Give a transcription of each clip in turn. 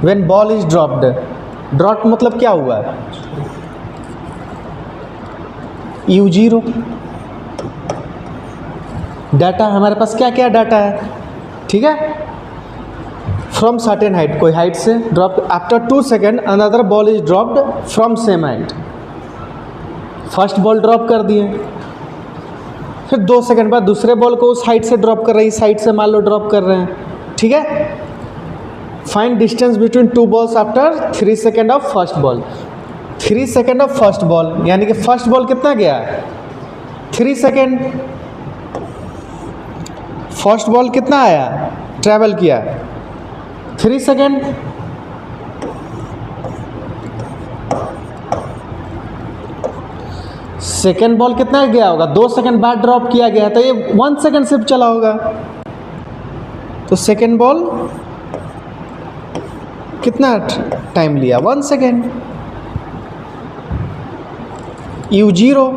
When ball is dropped, drop मतलब क्या हुआ, u0। डाटा हमारे पास क्या क्या डाटा है, ठीक है, फ्रॉम सर्टेन हाइट, कोई हाइट से drop, after 2 second another ball is dropped from same height, first ball drop कर दिए, फिर 2 सेकंड बाद दूसरे बॉल को उस हाइट से ड्रॉप कर रहे हैं, इस हाइट से मान लो ड्रॉप कर रहे हैं, ठीक है। Find distance between 2 balls after 3 second of first ball, 3 second of first ball, यानी कि फर्स्ट बॉल कितना गया, 3 सेकेंड, फर्स्ट बॉल कितना आया, ट्रैवल किया 3 सेकेंड, सेकेंड बॉल कितना गया होगा, 2 सेकेंड बाद ड्रॉप किया गया, तो ये 1 सेकेंड सिर्फ चला होगा, तो सेकेंड बॉल कितना टाइम लिया, 1 सेकेंड। u0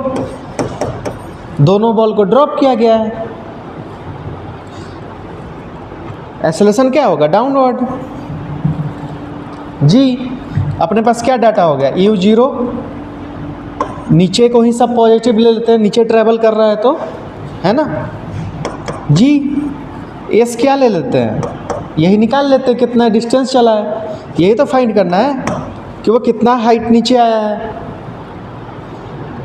दोनों बॉल को ड्रॉप किया गया है, एक्सेलरेशन क्या होगा, डाउनवर्ड। जी अपने पास क्या डाटा हो गया, u0, नीचे को ही सब पॉजिटिव ले लेते हैं, नीचे ट्रैवल कर रहा है तो, है ना। जी एस क्या ले लेते हैं, यही निकाल लेते हैं कितना डिस्टेंस चला है, यही तो फाइंड करना है कि वो कितना हाइट नीचे आया है।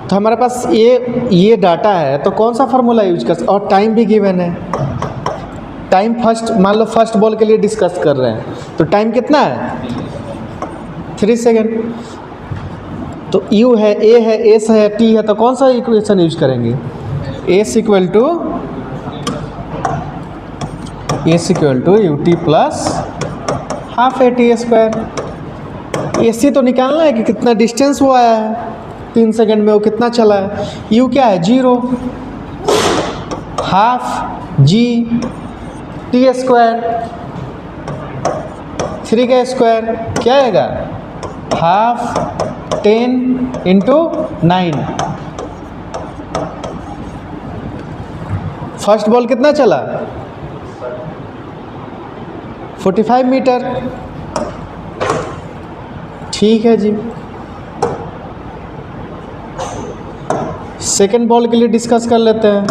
तो हमारे पास ये डाटा है, तो कौन सा फार्मूला यूज कर, और टाइम भी गिवन है, टाइम फर्स्ट, मान लो फर्स्ट बॉल के लिए डिस्कस कर रहे हैं, तो टाइम कितना है 3 सेकेंड, तो u है, a है, s है, t है, तो कौन सा इक्वेशन यूज करेंगे, s equal to ut plus half at²। ac तो निकालना है कि कितना डिस्टेंस वो आया है 3 सेकेंड में, वो कितना चला है, u क्या है 0, हाफ g t², 3 का स्क्वायर क्या आएगा, हाफ 10 इंटू 9। फर्स्ट बॉल कितना चला, 45 मीटर, ठीक है जी। सेकेंड बॉल के लिए डिस्कस कर लेते हैं,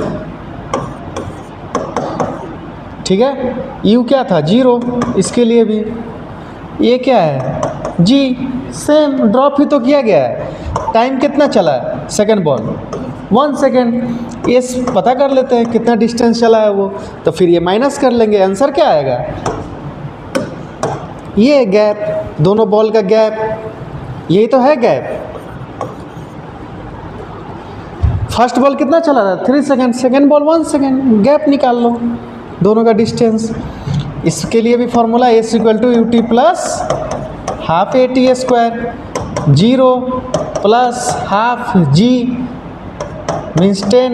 ठीक है, यू क्या था 0, इसके लिए भी ये क्या है जी, सेम ड्रॉप ही तो किया गया है। टाइम कितना चला है सेकेंड बॉल, 1 सेकेंड। ये पता कर लेते हैं कितना डिस्टेंस चला है वो, तो फिर ये माइनस कर लेंगे, आंसर क्या आएगा, ये गैप, दोनों बॉल का गैप, यही तो है गैप। फर्स्ट बॉल कितना चला था 3 second, second ball 1 second, gap निकाल लो दोनों का डिस्टेंस। इसके लिए भी formula s equal to ut plus half at², 0 plus half g means 10,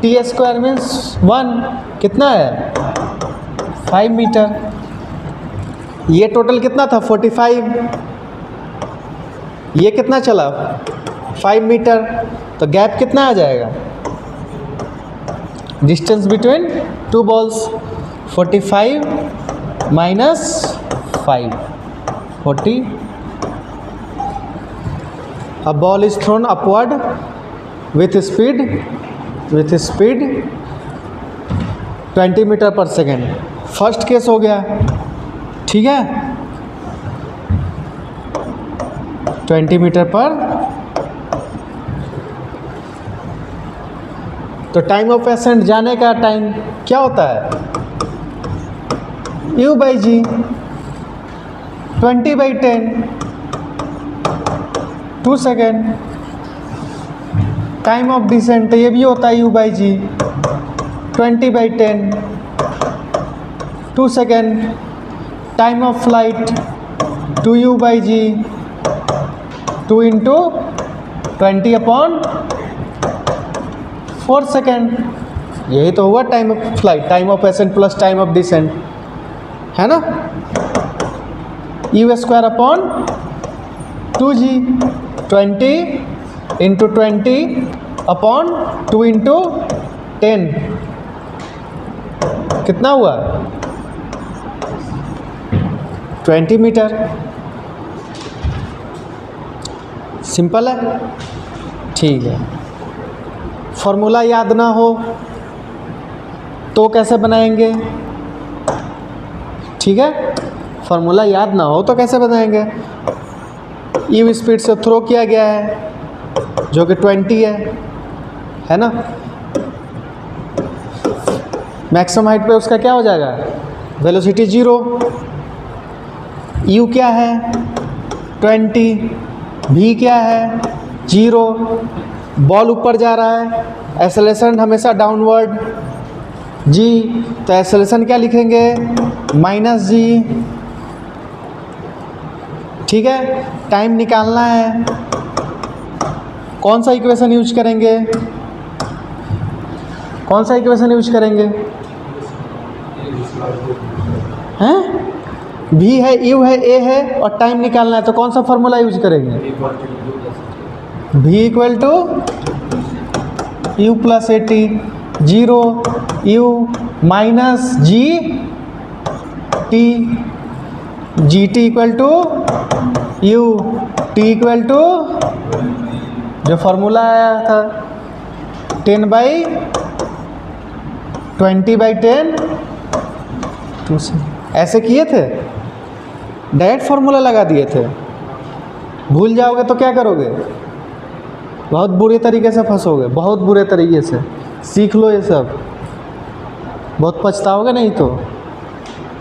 t² means 1, कितना है 5 मीटर। ये टोटल कितना था 45, ये कितना चला 5 मीटर, तो गैप कितना आ जाएगा, distance between 2 balls 45 minus 5, 40। A ball is thrown upward with speed 20 metre पर सेकेंड। फर्स्ट केस हो गया, ठीक है, 20 मीटर पर, तो टाइम ऑफ एसेंट जाने का टाइम क्या होता है, u/g 20/10, 2 second. Time of decent ये भी होता है u/g 20/10, 2 second. Time of flight 2u/g 2 into 20/4 second. यही तो हुआ time of flight, time of ascent plus time of descent, है ना। u²/2g 20 इंटू 20/2 इंटू 10, कितना हुआ 20 मीटर। सिंपल है, ठीक है। फॉर्मूला याद ना हो तो कैसे बनाएंगे? ठीक है, फॉर्मूला याद ना हो तो कैसे बनाएंगे? यू स्पीड से थ्रो किया गया है जो कि 20 है ना। मैक्सिमम हाइट पे उसका क्या हो जाएगा? वेलोसिटी 0। यू क्या है? 20। भी क्या है? 0। बॉल ऊपर जा रहा है, एक्सेलरेशन हमेशा डाउनवर्ड जी, तो एक्सेलरेशन क्या लिखेंगे? -g। ठीक है, टाइम निकालना है, कौन सा इक्वेशन यूज करेंगे? कौन सा इक्वेशन यूज करेंगे? हैं? भी है, यू है, ए है और टाइम निकालना है, तो कौन सा फॉर्मूला यूज करेंगे? v equal to u plus a t. 0 u minus g t, g t equal to u, t equal to जो फॉर्मूला आया था 10/20/10। ऐसे किए थे, डायरेक्ट फॉर्मूला लगा दिए थे। भूल जाओगे तो क्या करोगे? बहुत बुरे तरीके से फंसोगे, बहुत बुरे तरीके से। सीख लो ये सब, बहुत पछताओगे नहीं तो,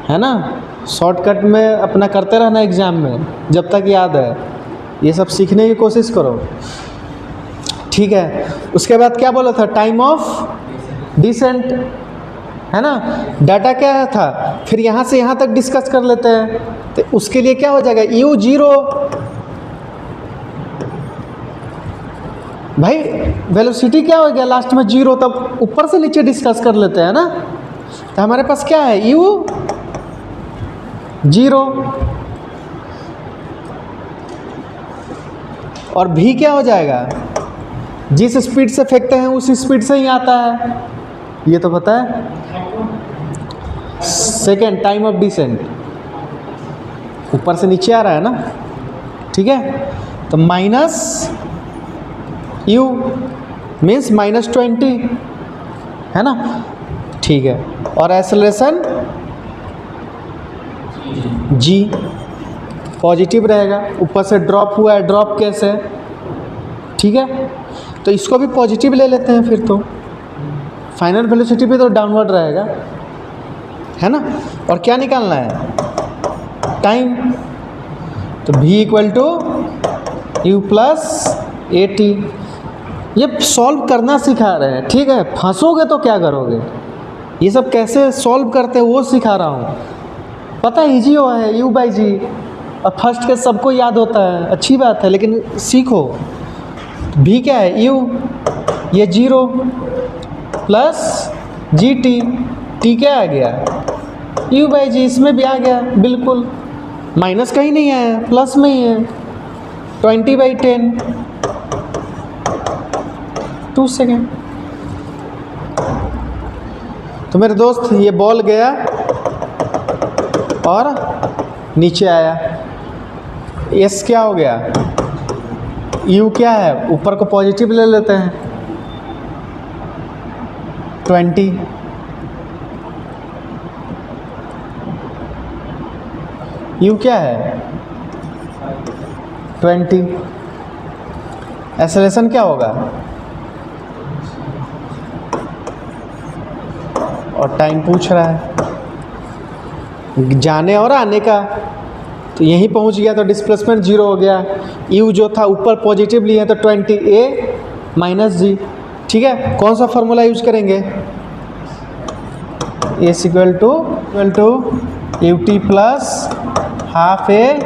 है ना। शॉर्टकट में अपना करते रहना एग्ज़ाम में जब तक याद है, ये सब सीखने की कोशिश करो, ठीक है। उसके बाद क्या बोला था? टाइम ऑफ डिसेंट, है ना। डाटा क्या था? फिर यहाँ से यहाँ तक डिस्कस कर लेते हैं। तो उसके लिए क्या हो जाएगा? u 0। भाई वेलोसिटी क्या हो गया लास्ट में? 0। तब ऊपर से नीचे डिस्कस कर लेते हैं ना। तो हमारे पास क्या है? u 0 और v क्या हो जाएगा? जिस स्पीड से फेंकते हैं उस स्पीड से ही आता है, ये तो पता है। सेकेंड, टाइम ऑफ डिसेंट, ऊपर से नीचे आ रहा है ना, ठीक है। तो माइनस यू मीन्स -20, है ना, ठीक है। और एक्सेलरेशन जी पॉजिटिव रहेगा, ऊपर से ड्रॉप हुआ है, ड्रॉप कैसे, ठीक है। तो इसको भी पॉजिटिव ले लेते हैं फिर, तो फाइनल वेलोसिटी भी तो डाउनवर्ड रहेगा, है ना। और क्या निकालना है? टाइम। तो v equal to u plus a t. ये सॉल्व करना सिखा रहे हैं, ठीक है। फंसोगे तो क्या करोगे? ये सब कैसे सॉल्व करते हैं वो सिखा रहा हूँ। पता है ईजी हुआ है, u बाई जी, और फर्स्ट के सबको याद होता है, अच्छी बात है, लेकिन सीखो। v क्या है? u, ये 0 प्लस जी टी, टी क्या आ गया? u बाई जी, इसमें भी आ गया बिल्कुल, माइनस कहीं नहीं आया, प्लस में ही है, 20/10। 2 सेकेंड। तो मेरे दोस्त ये बॉल गया और नीचे आया, एस क्या हो गया? यू क्या है? ऊपर को पॉजिटिव ले लेते हैं, 20। यू क्या है? 20। एक्सेलरेशन क्या होगा? और टाइम पूछ रहा है जाने और आने का, तो यहीं पहुंच गया तो डिस्प्लेसमेंट 0 हो गया। यू जो था ऊपर पॉजिटिव लिए तो 20a माइनस जी, ठीक है। कौन सा फॉर्मूला यूज करेंगे? S equal to u t plus half a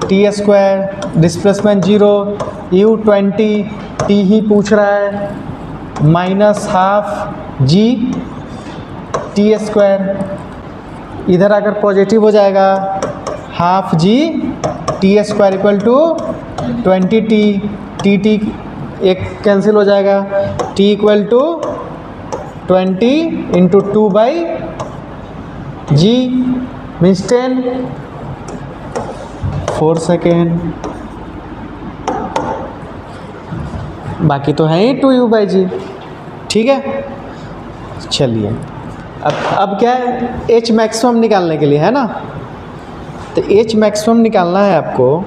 t square, displacement 0, u 20, t ही पूछ रहा है, minus half g t square. इधर अगर पॉजिटिव हो जाएगा, half g t square equal to 20 t, t एक कैंसिल हो जाएगा, t equal to 20 into 2/g means 10, 4 second, बाकी तो है ही 2u/g। ठीक है, चलिए अब क्या है, h मैक्सिमम निकालने के लिए है ना, तो h मैक्सिमम निकालना है आपको।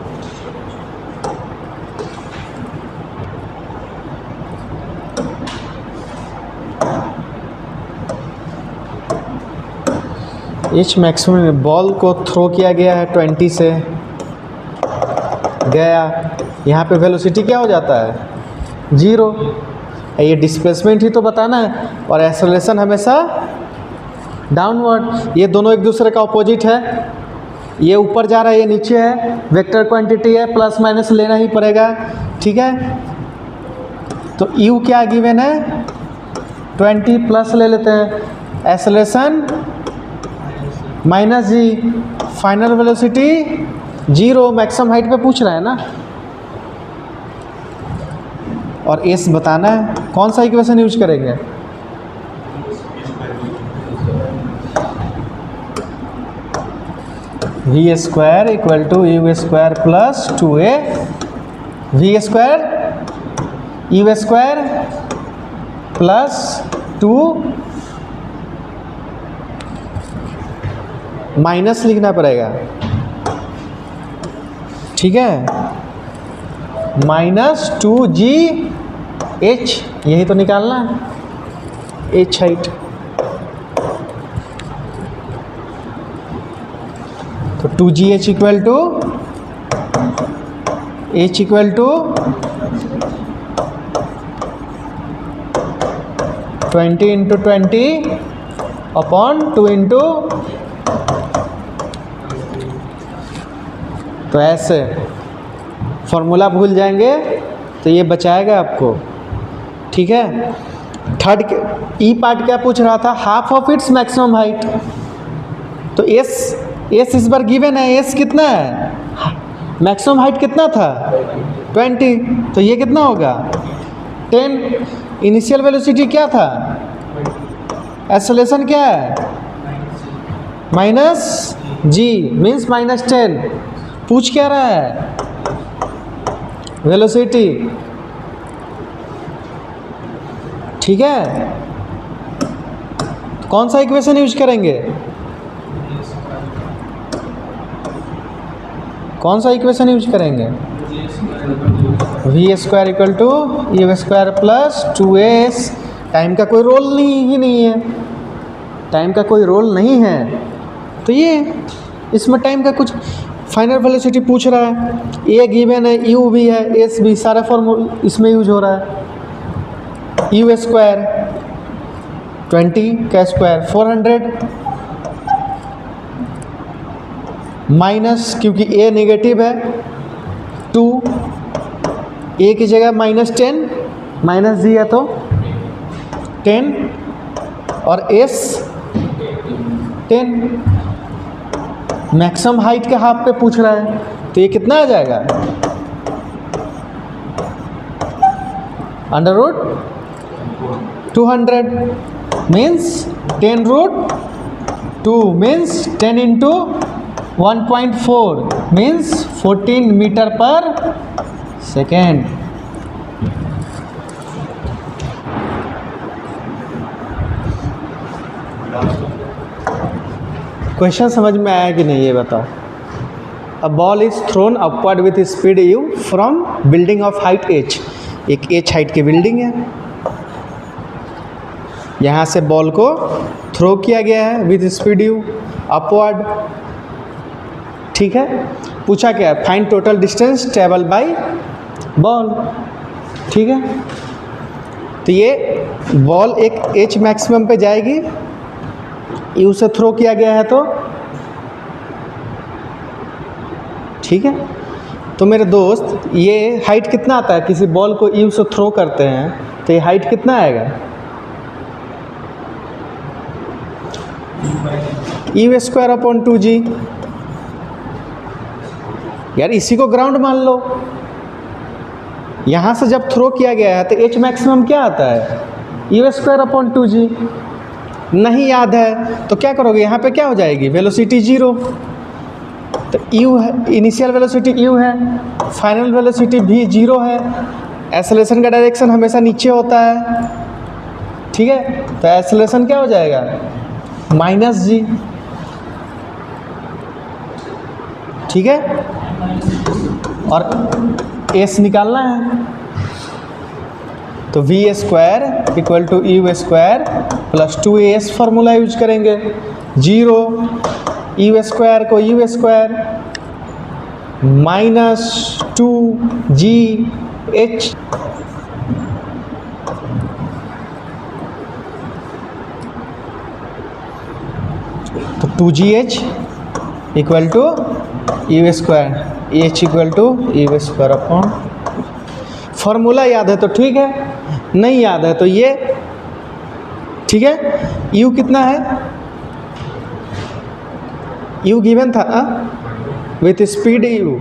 h मैक्सिमम, बॉल को थ्रो किया गया है 20 से, गया, यहाँ पे वेलोसिटी क्या हो जाता है 0, ये डिस्प्लेसमेंट ही तो बताना है, और एक्सेलरेशन हमेशा डाउनवर्ड। ये दोनों एक दूसरे का ऑपोजिट है, ये ऊपर जा रहा है, ये नीचे है, वेक्टर क्वांटिटी है, प्लस माइनस लेना ही पड़ेगा। ठीक है, तो u क्या गिवन है 20, प्लस ले लेते हैं, एक्सेलरेशन माइनस जी, फाइनल वेलोसिटी 0, मैक्सिमम हाइट पे पूछ रहा है ना, और s बताना है। कौन सा इक्वेशन यूज करेंगे, v square equal to u square plus 2a, v square u square plus 2, minus लिखना पड़ेगा। ठीक है, -2g h, यही तो निकालना है, h हाइट। तो 2gh equal to h equal to 20 into 20 upon 2 into, तो ऐसे फॉर्मूला भूल जाएंगे तो ये बचाएगा आपको। ठीक है, थर्ड ई पार्ट क्या पूछ रहा था, half of its maximum height. तो एस इस बार गिवन है, एस कितना है, मैक्सिमम हाइट कितना था 20, तो ये कितना होगा 10। इनिशियल वेलोसिटी क्या था, एक्सेलरेशन क्या है -g, मीन्स -10। पूछ क्या रहा है, वेलोसिटी। ठीक है, कौन सा इक्वेशन यूज करेंगे, कौन सा इक्वेशन यूज करेंगे, v square equal to u square plus 2s। Time का कोई रोल ही नहीं है, टाइम का कोई रोल नहीं है, तो ये इसमें टाइम का कुछ, फाइनल वेलोसिटी पूछ रहा है, ए गिवन है, यू भी है, एस भी, सारा फॉर्मूला इसमें यूज हो रहा है। यू स्क्वायर 20 का स्क्वायर 400, माइनस, क्योंकि ए नेगेटिव है 2, ए की जगह -10, माइनस जी है तो 10, और एस 10। मैक्सिमम हाइट के हाफ पे पूछ रहा है, तो ये कितना आ जाएगा, √200 means 10√2 means 10 into 1.4 means 14 metre पर सेकेंड। क्वेश्चन समझ में आया कि नहीं ये बताओ। A ball is thrown upward with speed u from building of height h। एक h हाइट की बिल्डिंग है, यहाँ से बॉल को थ्रो किया गया है विथ स्पीड u अपवर्ड। ठीक है, पूछा क्या, find total distance travel by ball. ठीक है, तो ये बॉल एक h मैक्सिमम पे जाएगी, यू से थ्रो किया गया है तो। ठीक है, तो मेरे दोस्त ये हाइट कितना आता है, किसी बॉल को यू से थ्रो करते हैं तो ये हाइट कितना आएगा, यू स्क्वायर अपॉन 2g। यार इसी को ग्राउंड मान लो, यहाँ से जब थ्रो किया गया है तो h मैक्सिमम क्या आता है, यू स्क्वायर अपॉन 2g। नहीं याद है तो क्या करोगे, यहाँ पे क्या हो जाएगी, वेलोसिटी 0। तो यू है, इनिशियल वेलोसिटी यू है, फाइनल वेलोसिटी भी 0 है, एक्सेलरेशन का डायरेक्शन हमेशा नीचे होता है, ठीक है। तो एक्सेलरेशन क्या हो जाएगा, -g, ठीक है। और s निकालना है, तो v² = u² plus 2as formula use करेंगे। 0 u² को u² माइनस 2gh तो 2gh equal to u², h equal to u² upon, formula याद है तो ठीक है, नहीं याद है तो ये, ठीक है। u कितना है, u गिवन था विथ स्पीड u,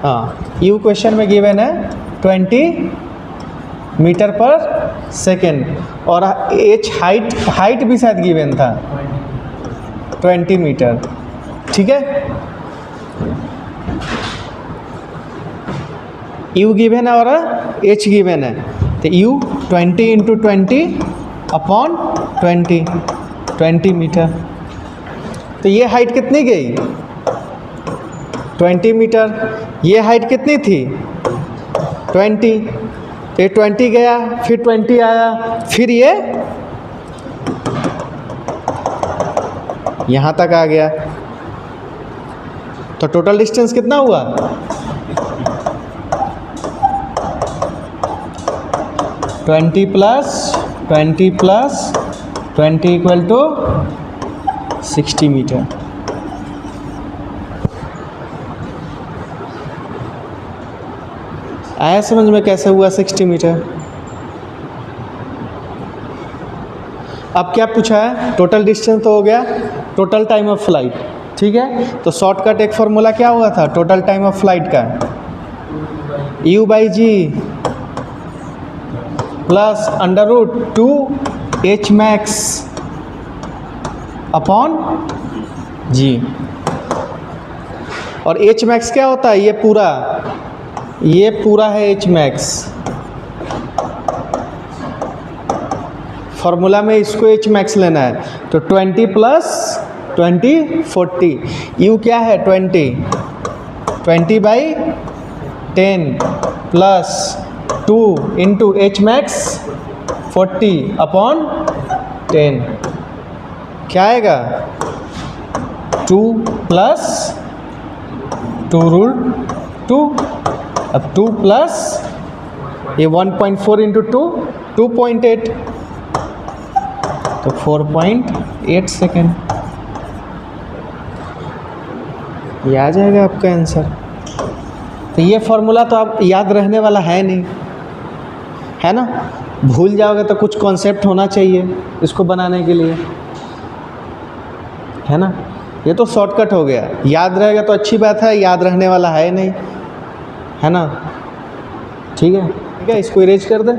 हाँ u क्वेश्चन में गिवन है 20 मीटर पर सेकेंड, और h हाइट भी शायद गिवन था 20 मीटर, ठीक है। u गिवन है और h गिवन है, तो u 20 × 20 अपॉन 20 मीटर। तो ये हाइट कितनी गई, 20 मीटर। ये हाइट कितनी थी, 20, तो ये 20 गया, फिर 20 आया, फिर ये यहाँ तक आ गया, तो टोटल डिस्टेंस कितना हुआ, 20 + 20 इक्वल टू 60 मीटर। आया समझ में कैसे हुआ 60 मीटर। अब क्या पूछा है, टोटल डिस्टेंस तो हो गया, टोटल टाइम ऑफ फ्लाइट, ठीक है। तो शॉर्टकट एक फार्मूला क्या हुआ था टोटल टाइम ऑफ फ्लाइट का, u/g plus √2 hmax upon g। और hmax क्या होता है, ये पूरा है hmax, फॉर्मूला में इसको hmax लेना है, तो 20 + 20 40, u क्या है 20/10 प्लस 2 × hmax 40 अपॉन 10, क्या आएगा 2 + 2√2, अब 2 प्लस ये 1.4 × 2 2.8, तो 4.8 सेकेंड, ये आ जाएगा आपका आंसर। तो ये फार्मूला तो आप याद रहने वाला है नहीं, है ना, भूल जाओगे तो कुछ कॉन्सेप्ट होना चाहिए इसको बनाने के लिए, है ना। ये तो शॉर्टकट हो गया, याद रहेगा तो अच्छी बात है, याद रहने वाला है नहीं, है ना। ठीक है, इसको इरेज कर दें।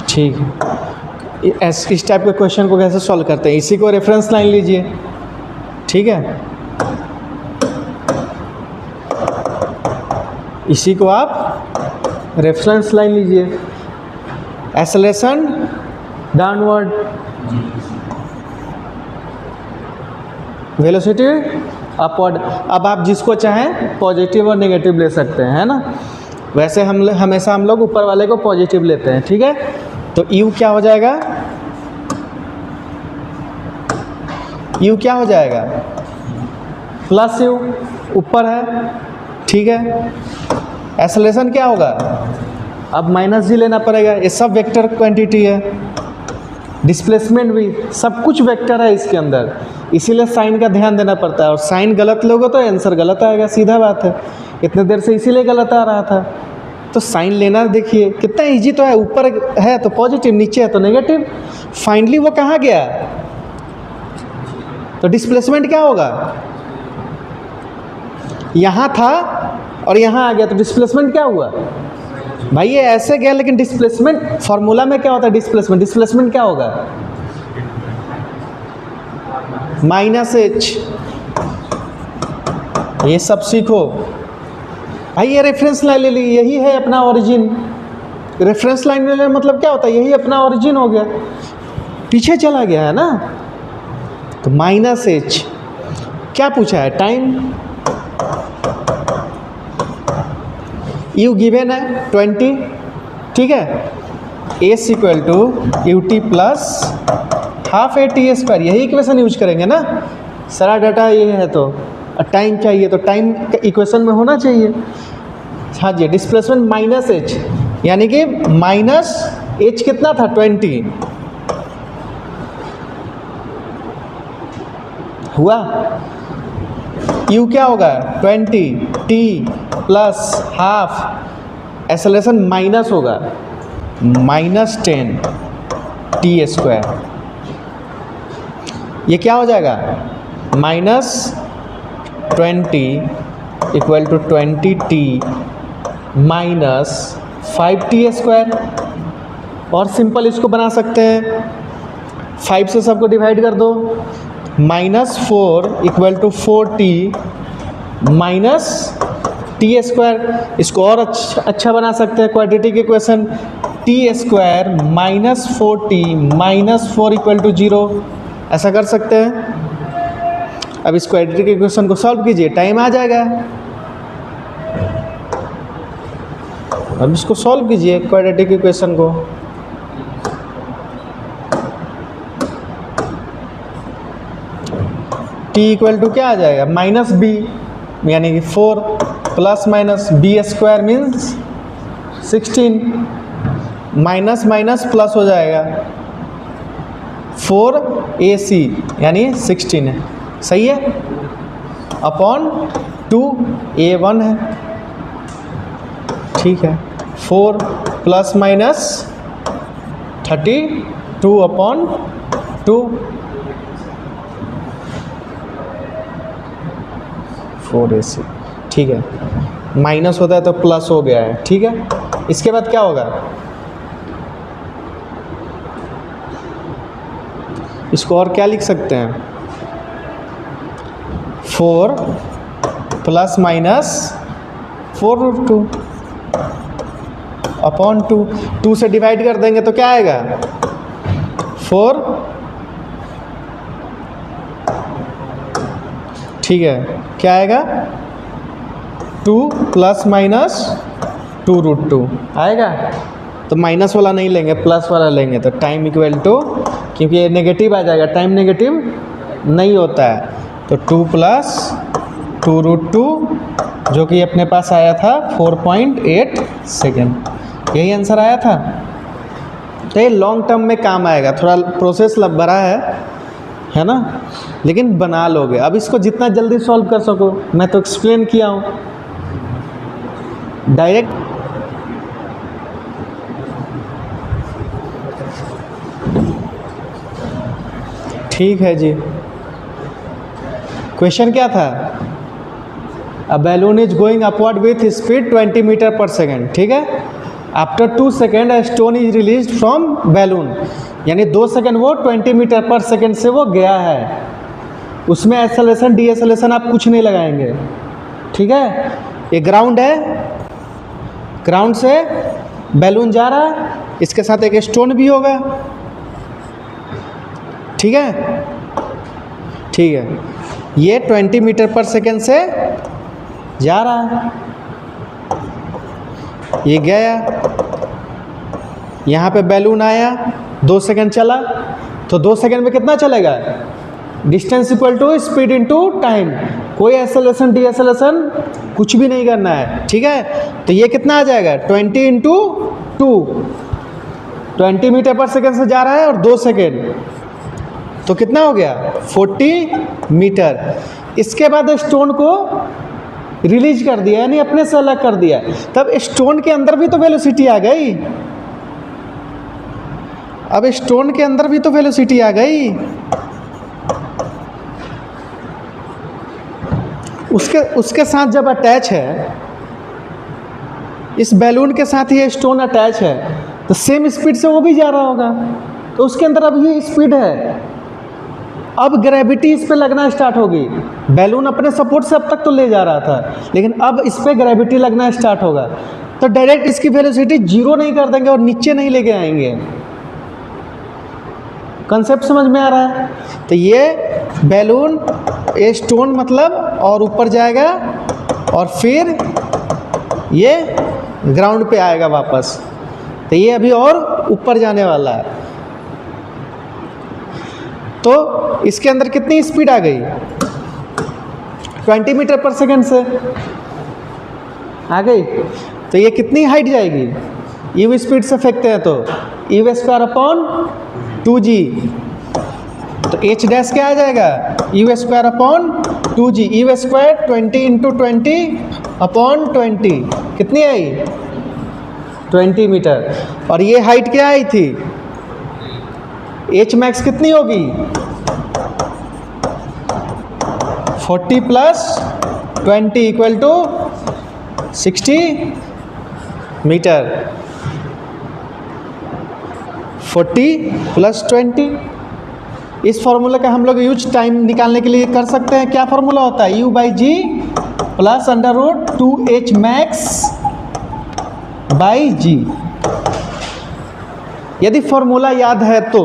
ठीक है, इस टाइप के क्वेश्चन को कैसे सॉल्व करते हैं, इसी को रेफरेंस लाइन लीजिए, ठीक है। इसी को आप रेफरेंस लाइन लीजिए, एक्सेलरेशन डाउनवर्ड, वेलोसिटी अपवर्ड। अब आप जिसको चाहें पॉजिटिव और नेगेटिव ले सकते हैं, है ना। वैसे हमेशा हम लोग ऊपर वाले को पॉजिटिव लेते हैं, ठीक है। तो यू क्या हो जाएगा, यू क्या हो जाएगा प्लस यू, ऊपर है, ठीक है। एक्सेलरेशन क्या होगा, अब माइनस जी लेना पड़ेगा, ये सब वेक्टर क्वांटिटी है, डिस्प्लेसमेंट भी सब कुछ वेक्टर है इसके अंदर, इसीलिए साइन का ध्यान देना पड़ता है, और साइन गलत लोगे तो आंसर गलत आएगा, सीधा बात है। इतने देर से इसीलिए गलत आ रहा था, तो साइन लेना देखिए कितना इजी तो है, ऊपर है तो पॉजिटिव, नीचे है तो नेगेटिव, फाइनली वो कहाँ गया, तो डिस्प्लेसमेंट क्या होगा, यहाँ था और यहाँ आ गया, तो डिस्प्लेसमेंट क्या हुआ, भाई ये ऐसे गया, लेकिन डिस्प्लेसमेंट फॉर्मूला में क्या होता है? डिस्प्लेसमेंट क्या होगा? -h। ये सब सीखो भाई। ये रेफरेंस लाइन ले ली, यही है अपना ओरिजिन। रेफरेंस लाइन लेने मतलब क्या होता है? यही अपना ओरिजिन हो गया, पीछे चला गया है ना। तो -h क्या पूछा है? टाइम। यू गिवेन है 20, ठीक है। S equal to u t plus half a t square, यही इक्वेशन यूज करेंगे ना। सारा डाटा ये है, तो टाइम चाहिए तो टाइम इक्वेशन में होना चाहिए। हाँ जी, डिस्प्लेसमेंट -h, यानी कि -h कितना था? 20 हुआ। u क्या होगा? 20 t plus half, acceleration minus होगा -10 t स्क्वायर। ये क्या हो जाएगा? -20 equal to 20t minus 5t square. और सिंपल इसको बना सकते हैं, 5 से सबको डिवाइड कर दो। -4 equal to 4t minus t square. इसको और अच्छा बना सकते हैं, quadratic equation t square minus 4t minus 4 equal to 0, ऐसा कर सकते हैं। अब इस क्वाड्रेटिक इक्वेशन को सॉल्व कीजिए, टाइम आ जाएगा। अब इसको सॉल्व कीजिए क्वाड्रेटिक इक्वेशन को। t इक्वल टू क्या आ जाएगा? -b, यानी कि 4 plus minus b square means 16, minus minus plus हो जाएगा 4ac यानी 16 है, सही है। अपॉन 2a1 है, ठीक है। 4 प्लस माइनस 32 अपॉन 2, 4ac, ठीक है। माइनस होता है तो प्लस हो गया है, ठीक है। इसके बाद क्या होगा? इसको और क्या लिख सकते हैं? 4 प्लस माइनस 4√2 अपॉन 2 से डिवाइड कर देंगे तो क्या आएगा? 4, ठीक है। क्या आएगा? 2 प्लस माइनस 2√2 आएगा। तो माइनस वाला नहीं लेंगे, प्लस वाला लेंगे। तो टाइम इक्वल टू, क्योंकि ये नेगेटिव आ जाएगा, टाइम नेगेटिव नहीं होता है, तो 2 प्लस 2√2 जो कि अपने पास आया था 4.8 सेकेंड, यही आंसर आया था। तो ये लॉन्ग टर्म में काम आएगा, थोड़ा प्रोसेस बड़ा है ना, लेकिन बना लोगे। अब इसको जितना जल्दी सॉल्व कर सको, मैं तो एक्सप्लेन किया हूँ डायरेक्ट। ठीक है जी। क्वेश्चन क्या था? A balloon is going upward with speed 20 metre पर सेकेंड, ठीक है। After 2 second a stone is release from balloon, यानी 2 सेकेंड वो 20 मीटर पर सेकेंड से वो गया है। उसमें एक्सेलरेशन डी एक्सेलरेशन आप कुछ नहीं लगाएंगे, ठीक है। ये ग्राउंड है, ग्राउंड से बैलून जा रहा है, इसके साथ एक स्टोन भी होगा, ठीक है। ठीक है, ये 20 मीटर पर सेकेंड से जा रहा है, ये गया, यहाँ पे बैलून आया, 2 सेकेंड चला, तो 2 सेकेंड में कितना चलेगा? Distance equal to speed into time, कोई एक्सेलरेशन डी एक्सेलरेशन कुछ भी नहीं करना है, ठीक है। तो ये कितना आ जाएगा? 20 इंटू 2, 20 मीटर पर सेकेंड से जा रहा है और 2 सेकेंड, तो कितना हो गया? 40 मीटर। इसके बाद स्टोन को रिलीज कर दिया, यानी अपने से अलग कर दिया, तब स्टोन के अंदर भी तो वेलोसिटी आ गई। अब स्टोन के अंदर भी तो वेलोसिटी आ गई, उसके साथ जब अटैच है इस बैलून के साथ ये स्टोन अटैच है, तो सेम स्पीड से वो भी जा रहा होगा, तो उसके अंदर अब ये स्पीड है। अब ग्रेविटी इस पे लगना स्टार्ट होगी। बैलून अपने सपोर्ट से अब तक तो ले जा रहा था, लेकिन अब इस पे ग्रेविटी लगना स्टार्ट होगा, तो डायरेक्ट इसकी वेलोसिटी जीरो नहीं कर देंगे और नीचे नहीं लेके आएंगे। कंसेप्ट समझ में आ रहा है? तो ये बैलून, ये स्टोन मतलब, और ऊपर जाएगा और फिर ये ग्राउंड पे आएगा वापस, तो ये अभी और ऊपर जाने वाला है। तो इसके अंदर कितनी स्पीड आ गई? 20 मीटर पर सेकेंड से आ गई। तो ये कितनी हाइट जाएगी? यू स्पीड से फेंकते हैं तो यू स्क्वायर अपॉन 2g, तो एच डैश क्या आ जाएगा? You square upon 2g। You square 20 into 20 upon 20 कितनी आई? 20 मीटर। और ये हाइट क्या आई थी? एच मैक्स कितनी होगी? 40 plus 20 equal to 60 metre. 40 plus 20, इस फॉर्मूला का हम लोग यूज टाइम निकालने के लिए कर सकते हैं। क्या फॉर्मूला होता है? u/g plus under root 2h max by g। यदि फॉर्मूला याद है तो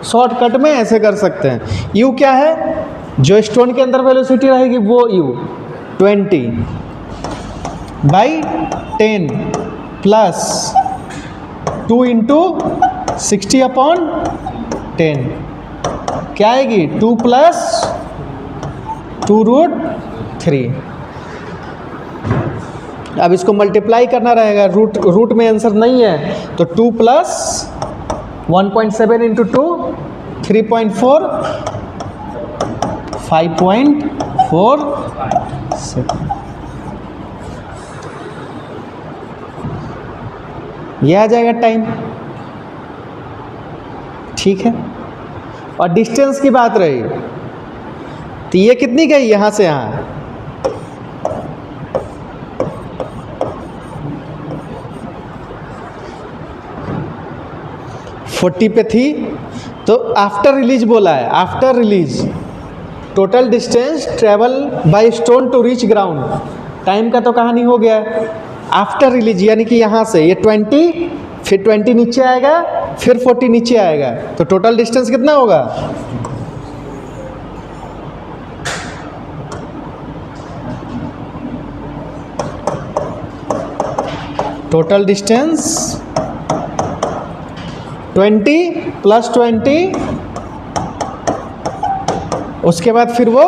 शॉर्टकट में ऐसे कर सकते हैं। u क्या है? जो स्टोन के अंदर वेलोसिटी रहेगी वो u 20 by 10 plus 2 into 60 upon 10 क्या आएगी? 2 प्लस 2 रूट 3। अब इसको मल्टीप्लाई करना रहेगा, रूट में आंसर नहीं है, तो 2 प्लस 1.7 इंटू 2 3.4 5.4 सेकेंड। यह आ जाएगा टाइम। ठीक है। और डिस्टेंस की बात रही, तो ये कितनी गई यहाँ से यहाँ? फोर्टी पे थी, तो आफ्टर रिलीज बोला है। After release total distance travel by stone to reach ground, time का तो कहानी हो गया। आफ्टर रिलीज यानी कि यहाँ से ये 20, फिर 20 नीचे आएगा, फिर 40 नीचे आएगा, तो टोटल डिस्टेंस कितना होगा? टोटल डिस्टेंस 20 प्लस 20, उसके बाद फिर वो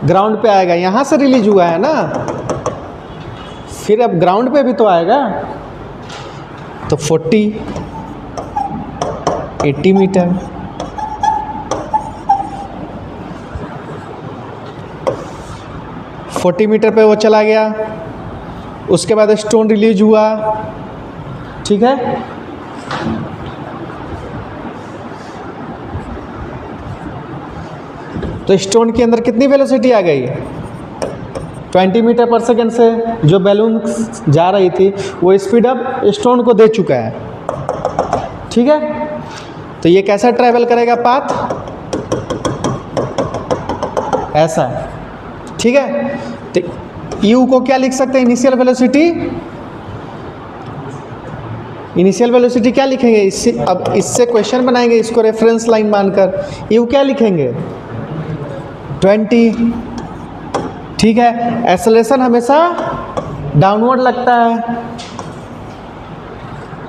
ग्राउंड पे आएगा। यहाँ से रिलीज हुआ है ना, फिर अब ग्राउंड पे भी तो आएगा, तो 40 80 मीटर। फोर्टी मीटर पे वो चला गया, उसके बाद स्टोन रिलीज हुआ। ठीक है। तो स्टोन के अंदर कितनी वेलोसिटी आ गई? 20 मीटर पर सेकेंड से जो बैलून जा रही थी वो स्पीड अब स्टोन को दे चुका है। ठीक है। तो ये कैसा ट्रैवल करेगा पाथ? ऐसा। ठीक है। तो यू को क्या लिख सकते हैं? Initial velocity. इनिशियल वेलोसिटी क्या लिखेंगे? इससे अब इससे क्वेश्चन बनाएंगे, इसको रेफरेंस लाइन मानकर। यू क्या लिखेंगे? 20। ठीक है। एक्सेलरेशन हमेशा डाउनवर्ड लगता है।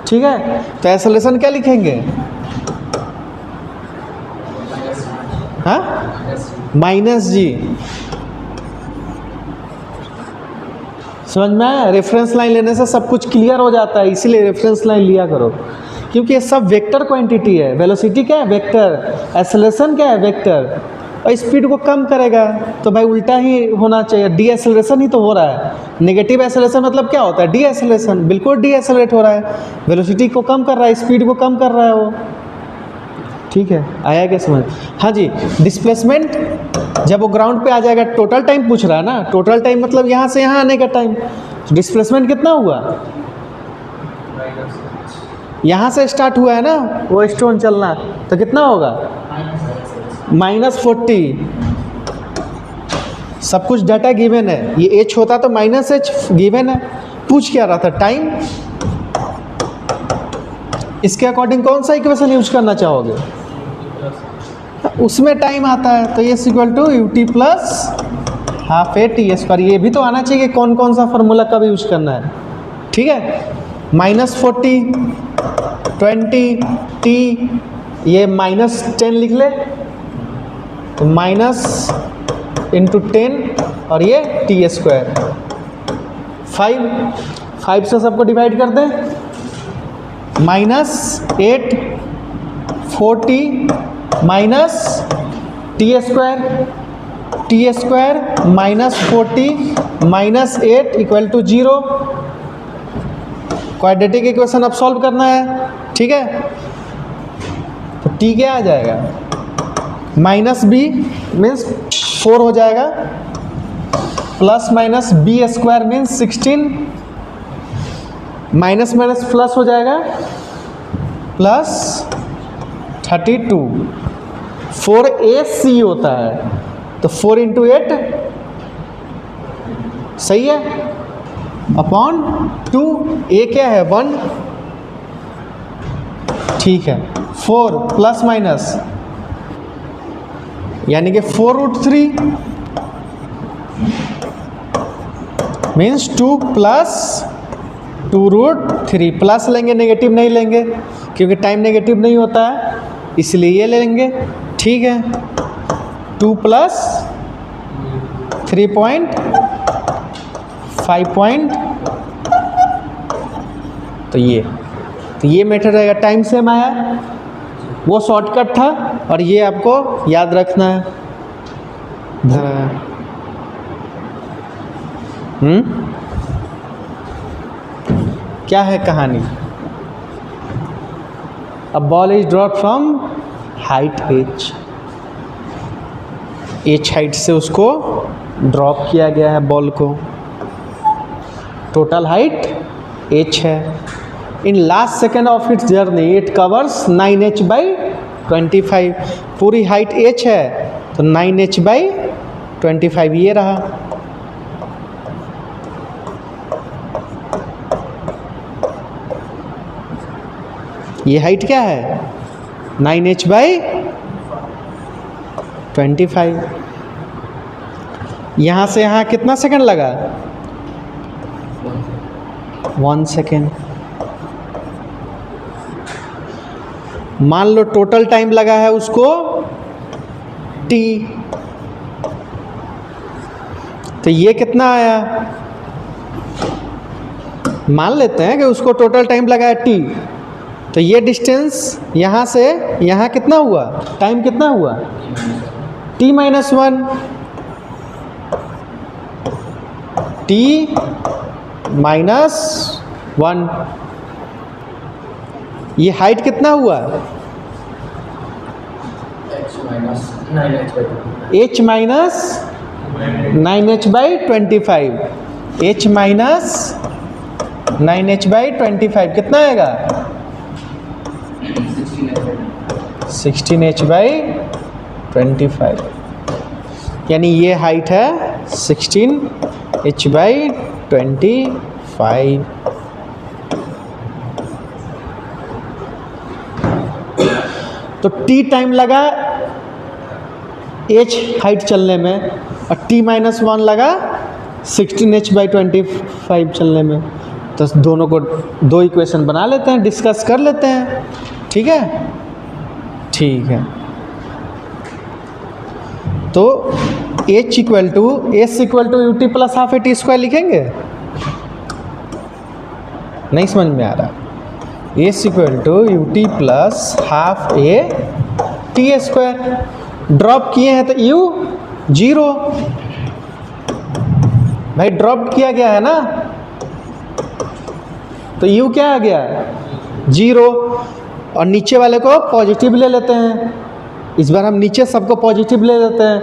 ठीक है। तो एक्सेलरेशन क्या लिखेंगे? हाँ, -g। समझ में आया? रेफरेंस लाइन लेने से सब कुछ क्लियर हो जाता है, इसीलिए रेफरेंस लाइन लिया करो, क्योंकि ये सब वेक्टर क्वांटिटी है। वेलोसिटी क्या है? वेक्टर। एक्सेलरेशन क्या है? वेक्टर। और स्पीड को कम करेगा, तो भाई उल्टा ही होना चाहिए, डी एक्सेलरेशन ही तो हो रहा है। नेगेटिव एक्सेलरेशन मतलब क्या होता है? D acceleration. बिल्कुल डी एक्सेलरेट हो रहा है, वेलोसिटी को कम कर रहा है, स्पीड को कम कर रहा है वो। ठीक है। आया क्या समझ? हाँ जी। डिस्प्लेसमेंट जब वो ग्राउंड पे आ जाएगा, टोटल टाइम पूछ रहा है ना, टोटल टाइम मतलब यहाँ से यहाँ आने का टाइम, डिस्प्लेसमेंट कितना हुआ, यहाँ से स्टार्ट हुआ है ना वो स्टोन चलना, तो कितना होगा -40। सब कुछ डाटा गिवन है, ये h होता तो -h गिवन है। पूछ क्या रहा था, टाइम। इसके अकॉर्डिंग कौन सा इक्वेशन यूज करना चाहोगे, उसमें टाइम आता है, तो ये equal to ut plus half a t square. ये भी तो आना चाहिए कि कौन कौन सा फार्मूला कब यूज करना है, ठीक है। -40, 20 t, ये -10 लिख ले, तो माइनस इंटू 10 और ये टी स्क्वायर। 5 से सबको डिवाइड कर दें, -8 40 minus t square -40 -8 equal to 0। Quadratic equation अब सॉल्व करना है, ठीक है। तो टी क्या आ जाएगा, -b मीन्स 4 हो जाएगा, plus minus b square means 16, minus minus plus हो जाएगा, प्लस 32। 4ac होता है, तो 4 इंटू 8 सही है, अपॉन 2। ए क्या है 1, ठीक है। 4 प्लस माइनस यानी कि 4√3 मीन्स 2 प्लस 2√3। प्लस लेंगे, नेगेटिव नहीं लेंगे क्योंकि टाइम नेगेटिव नहीं होता है, इसलिए ये ले लेंगे, ठीक है। 2 प्लस 3.5 तो ये मेथड रहेगा। टाइम सेम आया, वो शॉर्टकट था, और ये आपको याद रखना है। क्या है कहानी, अ ball is drop from height h height से उसको ड्रॉप किया गया है बॉल को, टोटल हाइट h है। In last second of its journey it covers 9h/25। पूरी हाइट h है तो 9h/25 ये रहा। ये हाइट क्या है 9h/25। यहाँ से यहाँ कितना सेकंड लगा, 1 सेकेंड। मान लो टोटल टाइम लगा है उसको t, तो ये कितना आया, मान लेते हैं कि उसको टोटल टाइम लगा है t, तो ये डिस्टेंस यहाँ से यहाँ कितना हुआ, टाइम कितना हुआ t-1, t-1। ये हाइट कितना हुआ h minus 9h/25, h minus 9h/25 कितना आएगा 16h/25, यानी ये हाइट है 16h/25। तो t टाइम लगा h हाइट चलने में, और t-1 लगा 16h/25 चलने में। तो दोनों को दो इक्वेशन बना लेते हैं, डिस्कस कर लेते हैं, ठीक है। ठीक है, तो h equal to ut plus half a t square लिखेंगे, नहीं समझ में आ रहा। s equal to ut plus half a t square. Drop किए हैं तो u 0, भाई ड्रॉप किया गया है ना, तो u क्या आ गया 0, और नीचे वाले को पॉजिटिव ले लेते हैं। इस बार हम नीचे सबको पॉजिटिव ले लेते हैं,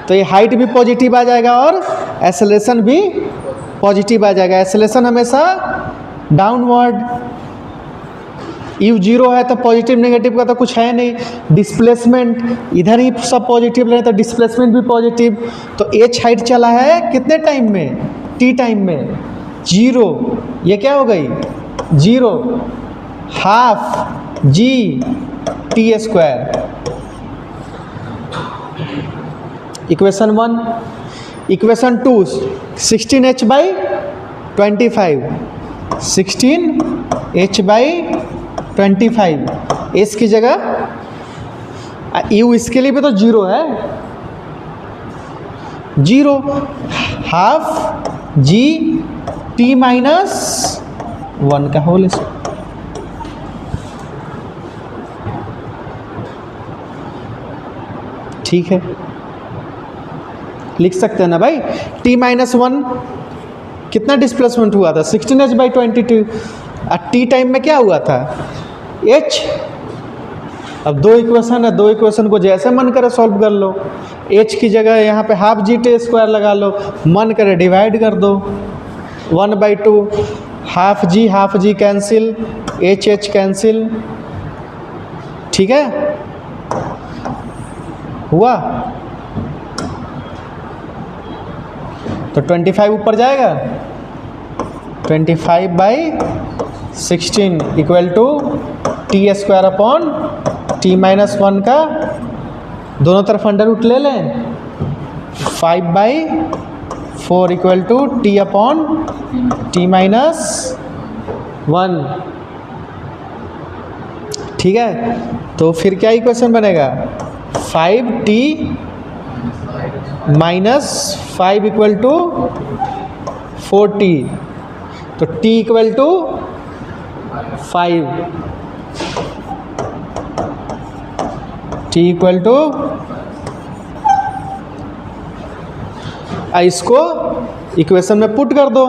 तो ये हाइट भी पॉजिटिव आ जाएगा और एक्सेलरेशन भी पॉजिटिव आ जाएगा। एक्सेलरेशन हमेशा डाउनवर्ड। u0 है तो पॉजिटिव नेगेटिव का तो कुछ है नहीं। डिस्प्लेसमेंट इधर ही सब पॉजिटिव रहे तो डिस्प्लेसमेंट भी पॉजिटिव। तो h हाइट चला है कितने टाइम में? t टाइम में। 0 ये क्या हो गई? 0 half g t square. Equation 1। Equation 2 16h by 25, 16h by 25। इस की जगह यू इसके लिए भी तो 0 है। 0 हाफ जी टी माइनस 1 का होल स्क्वायर। ठीक है, लिख सकते हैं ना भाई। t माइनस 1 कितना डिस्प्लेसमेंट हुआ था? 16h by 22। और t टाइम में क्या हुआ था? h। अब दो इक्वेशन है, दो इक्वेशन को जैसे मन करे सॉल्व कर लो। h की जगह यहाँ पे हाफ जी टी स्क्वायर लगा लो, मन करे डिवाइड कर दो। 1/2 half g cancel, h cancel. ठीक है, हुआ तो 25 ऊपर जाएगा। 25/16 equal to t square upon t minus 1 का दोनों तरफ अंडर रूट ले लें। 5/4 equal to t upon t minus 1। ठीक है, तो फिर क्या इक्वेशन बनेगा? 5t minus 5 equal to 4t। तो t equal to 5, t equal to. इसको इक्वेशन में पुट कर दो।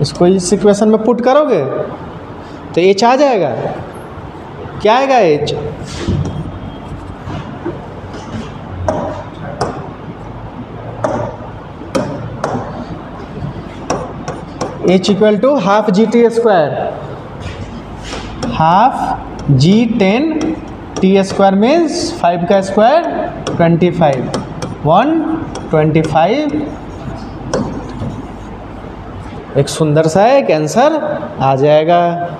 इसको इस इक्वेशन में पुट करोगे तो h आ जाएगा। क्या आएगा h? h equal to half g t square. Half g 10 t square means 5 का स्क्वायर 25, 125। एक सुंदर सा एक आंसर आ जाएगा।